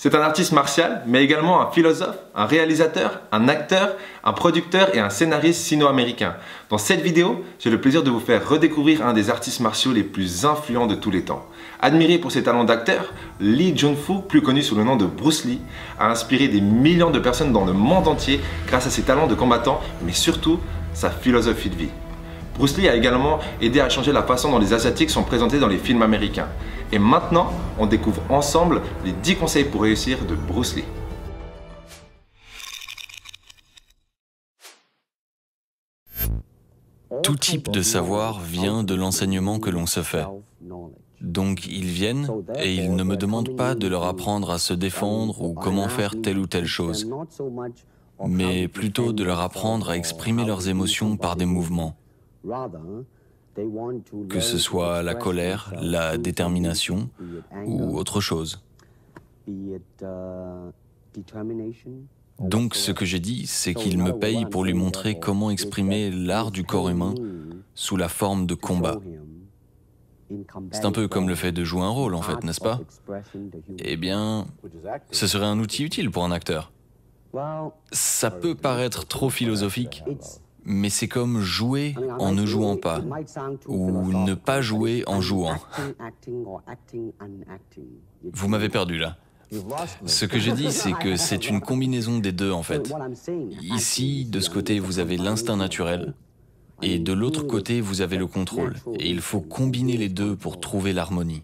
C'est un artiste martial, mais également un philosophe, un réalisateur, un acteur, un producteur et un scénariste sino-américain. Dans cette vidéo, j'ai le plaisir de vous faire redécouvrir un des artistes martiaux les plus influents de tous les temps. Admiré pour ses talents d'acteur, Lee Jun-Fu, plus connu sous le nom de Bruce Lee, a inspiré des millions de personnes dans le monde entier grâce à ses talents de combattant, mais surtout sa philosophie de vie. Bruce Lee a également aidé à changer la façon dont les Asiatiques sont présentés dans les films américains. Et maintenant, on découvre ensemble les 10 conseils pour réussir de Bruce Lee. Tout type de savoir vient de l'enseignement que l'on se fait. Donc ils viennent et ils ne me demandent pas de leur apprendre à se défendre ou comment faire telle ou telle chose, mais plutôt de leur apprendre à exprimer leurs émotions par des mouvements. Que ce soit la colère, la détermination ou autre chose. Donc ce que j'ai dit, c'est qu'il me paye pour lui montrer comment exprimer l'art du corps humain sous la forme de combat. C'est un peu comme le fait de jouer un rôle en fait, n'est-ce pas? Eh bien, ce serait un outil utile pour un acteur. Ça peut paraître trop philosophique, mais c'est comme jouer en ne jouant pas, ou ne pas jouer en jouant. Vous m'avez perdu là. Ce que j'ai dit, c'est que c'est une combinaison des deux en fait. Ici, de ce côté, vous avez l'instinct naturel, et de l'autre côté, vous avez le contrôle. Et il faut combiner les deux pour trouver l'harmonie.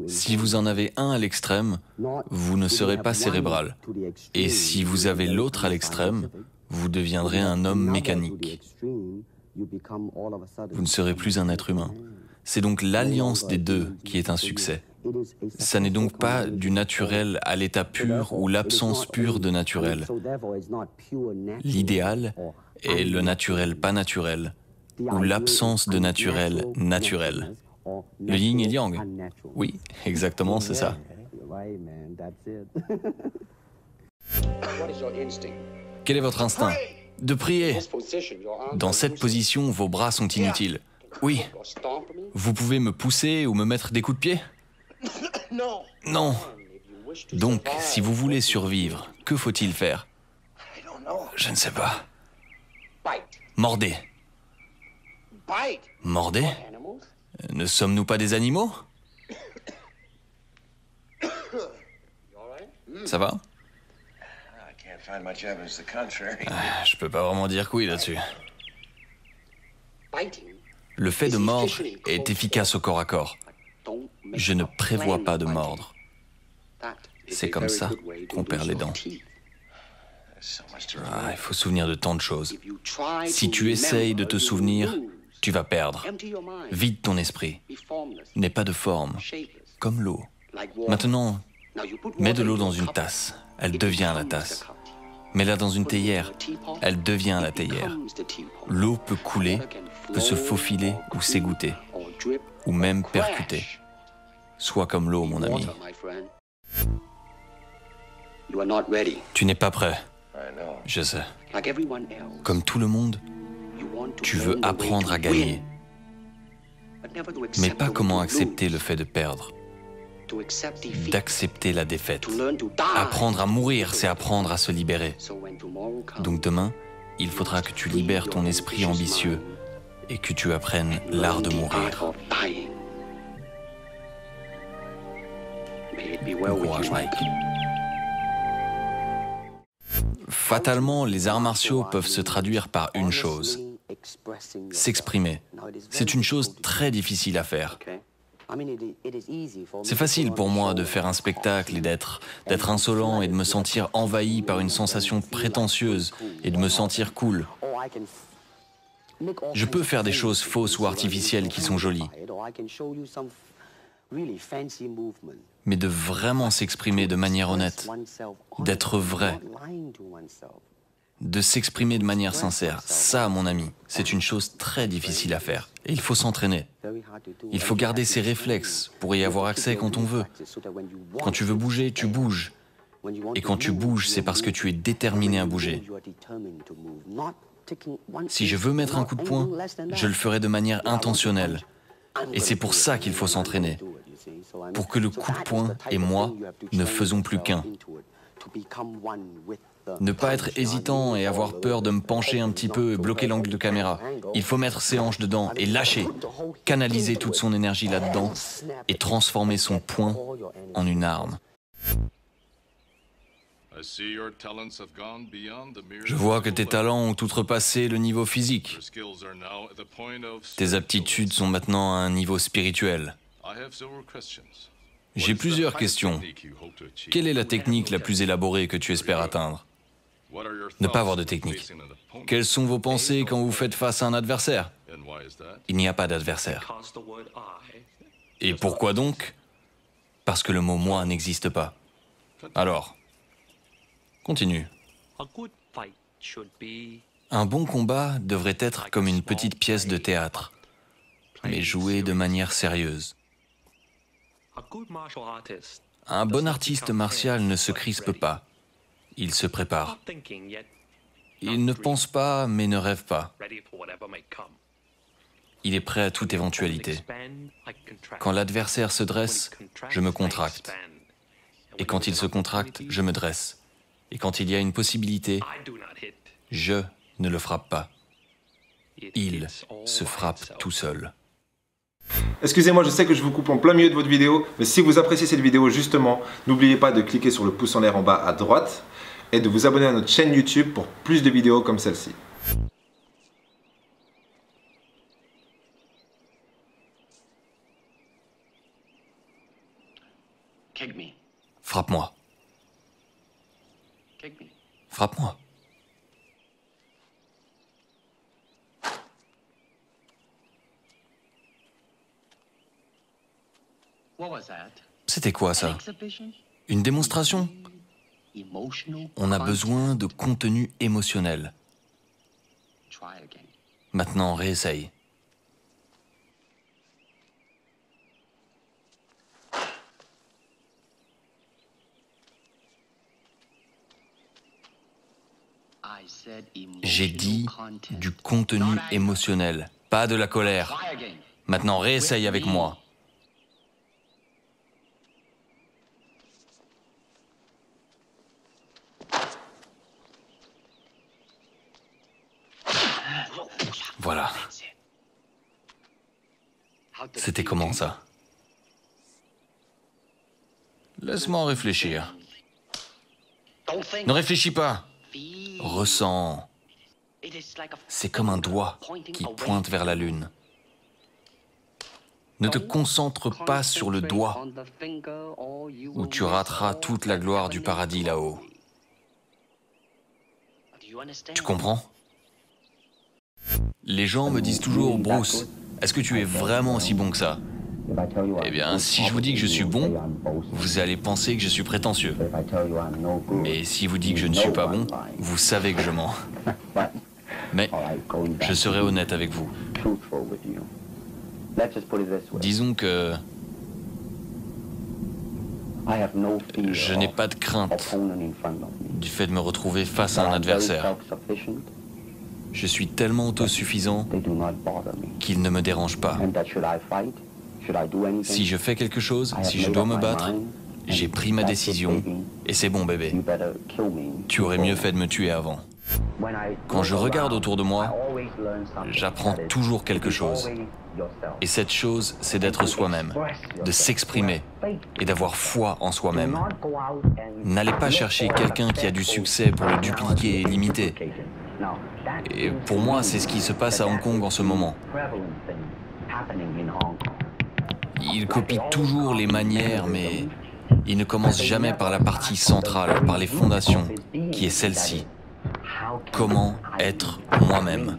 Si vous en avez un à l'extrême, vous ne serez pas cérébral. Et si vous avez l'autre à l'extrême, vous deviendrez un homme mécanique. Vous ne serez plus un être humain. C'est donc l'alliance des deux qui est un succès. Ça n'est donc pas du naturel à l'état pur ou l'absence pure de naturel. L'idéal est le naturel pas naturel, ou l'absence de naturel naturel. Le yin et le yang. Oui, exactement, c'est ça. Quel est votre instinct? De prier. Dans cette position, vos bras sont inutiles. Oui. Vous pouvez me pousser ou me mettre des coups de pied? Non. Donc, si vous voulez survivre, que faut-il faire? Je ne sais pas. Mordez. Mordez? Ne sommes-nous pas des animaux? Ça va? Je peux pas vraiment dire que oui là-dessus. Le fait de mordre est efficace au corps à corps. Je ne prévois pas de mordre. C'est comme ça qu'on perd les dents. Il faut se souvenir de tant de choses. Si tu essayes de te souvenir, tu vas perdre. Vide ton esprit. N'aie pas de forme, comme l'eau. Maintenant, mets de l'eau dans une tasse. Elle devient la tasse. Mets-la dans une théière. Elle devient la théière. L'eau peut couler, peut se faufiler ou s'égoutter, ou même percuter. Sois comme l'eau, mon ami. Tu n'es pas prêt. Je sais. Comme tout le monde, tu veux apprendre à gagner. Mais pas comment accepter le fait de perdre. D'accepter la défaite. Apprendre à mourir, c'est apprendre à se libérer. Donc demain, il faudra que tu libères ton esprit ambitieux et que tu apprennes l'art de mourir. Bon courage, Mike. Fatalement, les arts martiaux peuvent se traduire par une chose. S'exprimer. C'est une chose très difficile à faire. C'est facile pour moi de faire un spectacle et d'être insolent et de me sentir envahi par une sensation prétentieuse et de me sentir cool. Je peux faire des choses fausses ou artificielles qui sont jolies. Mais de vraiment s'exprimer de manière honnête, d'être vrai, de s'exprimer de manière sincère, ça, mon ami, c'est une chose très difficile à faire. Et il faut s'entraîner. Il faut garder ses réflexes pour y avoir accès quand on veut. Quand tu veux bouger, tu bouges. Et quand tu bouges, c'est parce que tu es déterminé à bouger. Si je veux mettre un coup de poing, je le ferai de manière intentionnelle. Et c'est pour ça qu'il faut s'entraîner. Pour que le coup de poing et moi ne faisons plus qu'un. Ne pas être hésitant et avoir peur de me pencher un petit peu et bloquer l'angle de caméra. Il faut mettre ses hanches dedans et lâcher, canaliser toute son énergie là-dedans et transformer son poing en une arme. Je vois que tes talents ont outrepassé le niveau physique. Tes aptitudes sont maintenant à un niveau spirituel. J'ai plusieurs questions. Quelle est la technique la plus élaborée que tu espères atteindre? Ne pas avoir de technique. Quelles sont vos pensées quand vous faites face à un adversaire? Il n'y a pas d'adversaire. Et pourquoi donc? Parce que le mot « moi » n'existe pas. Alors, continue. Un bon combat devrait être comme une petite pièce de théâtre, mais jouée de manière sérieuse. Un bon artiste martial ne se crispe pas. Il se prépare. Il ne pense pas, mais ne rêve pas. Il est prêt à toute éventualité. Quand l'adversaire se dresse, je me contracte. Et quand il se contracte, je me dresse. Et quand il y a une possibilité, je ne le frappe pas. Il se frappe tout seul. Excusez-moi, je sais que je vous coupe en plein milieu de votre vidéo, mais si vous appréciez cette vidéo justement, n'oubliez pas de cliquer sur le pouce en l'air en bas à droite et de vous abonner à notre chaîne YouTube pour plus de vidéos comme celle-ci. Frappe-moi. Frappe-moi. C'était quoi ça? Une démonstration? On a besoin de contenu émotionnel. Maintenant, réessaye. J'ai dit du contenu émotionnel, pas de la colère. Maintenant, réessaye avec moi. Voilà. C'était comment ça? Laisse-moi réfléchir. Ne réfléchis pas. Ressens. C'est comme un doigt qui pointe vers la lune. Ne te concentre pas sur le doigt, ou tu rateras toute la gloire du paradis là-haut. Tu comprends? Les gens me disent toujours, Bruce, est-ce que tu es vraiment aussi bon que ça? Eh bien, si je vous dis que je suis bon, vous allez penser que je suis prétentieux. Et si vous dites que je ne suis pas bon, vous savez que je mens. Mais je serai honnête avec vous. Disons que je n'ai pas de crainte du fait de me retrouver face à un adversaire. Je suis tellement autosuffisant qu'il ne me dérange pas. Si je fais quelque chose, si je dois me battre, j'ai pris ma décision et c'est bon bébé. Tu aurais mieux fait de me tuer avant. Quand je regarde autour de moi, j'apprends toujours quelque chose. Et cette chose, c'est d'être soi-même, de s'exprimer et d'avoir foi en soi-même. N'allez pas chercher quelqu'un qui a du succès pour le dupliquer et l'imiter. Et pour moi, c'est ce qui se passe à Hong Kong en ce moment. Il copie toujours les manières, mais il ne commence jamais par la partie centrale, par les fondations, qui est celle-ci. Comment être moi-même?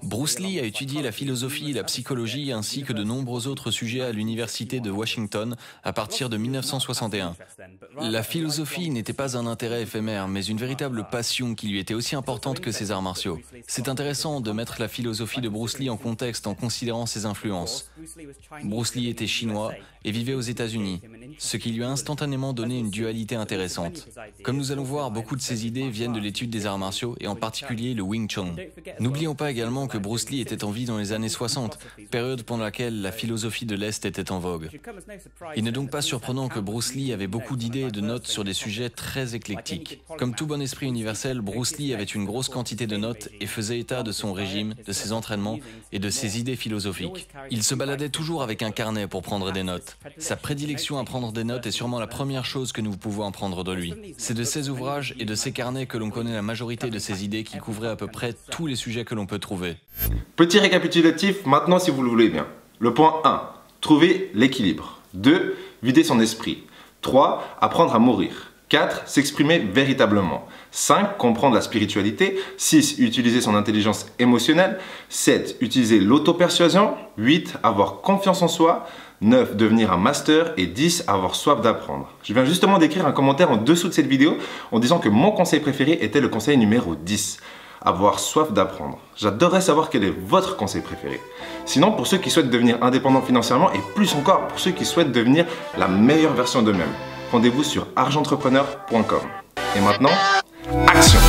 Bruce Lee a étudié la philosophie et la psychologie ainsi que de nombreux autres sujets à l'université de Washington à partir de 1961. La philosophie n'était pas un intérêt éphémère, mais une véritable passion qui lui était aussi importante que ses arts martiaux. C'est intéressant de mettre la philosophie de Bruce Lee en contexte en considérant ses influences. Bruce Lee était chinois et vivait aux États-Unis, ce qui lui a instantanément donné une dualité intéressante. Comme nous allons voir, beaucoup de ses idées viennent de l'étude des arts martiaux et en particulier le Wing Chun. N'oublions pas également que Bruce Lee était en vie dans les années 60, période pendant laquelle la philosophie de l'Est était en vogue. Il n'est donc pas surprenant que Bruce Lee avait beaucoup d'idées et de notes sur des sujets très éclectiques. Comme tout bon esprit universel, Bruce Lee avait une grosse quantité de notes et faisait état de son régime, de ses entraînements et de ses idées philosophiques. Il se baladait toujours avec un carnet pour prendre des notes. Sa prédilection à prendre des notes est sûrement la première chose que nous pouvons apprendre de lui. C'est de ses ouvrages et de ses carnets que l'on connaît la majorité de ses idées qui couvraient à peu près tous les sujets que l'on peut trouver. Petit récapitulatif maintenant si vous le voulez bien. Le point 1, trouver l'équilibre. 2, vider son esprit. 3, apprendre à mourir. 4, s'exprimer véritablement. 5, comprendre la spiritualité. 6, utiliser son intelligence émotionnelle. 7, utiliser l'auto-persuasion. 8, avoir confiance en soi. 9, devenir un master. Et 10, avoir soif d'apprendre. Je viens justement d'écrire un commentaire en dessous de cette vidéo en disant que mon conseil préféré était le conseil numéro 10. Avoir soif d'apprendre. J'adorerais savoir quel est votre conseil préféré. Sinon, pour ceux qui souhaitent devenir indépendants financièrement et plus encore pour ceux qui souhaitent devenir la meilleure version d'eux-mêmes, rendez-vous sur argentrepreneur.com. Et maintenant, action!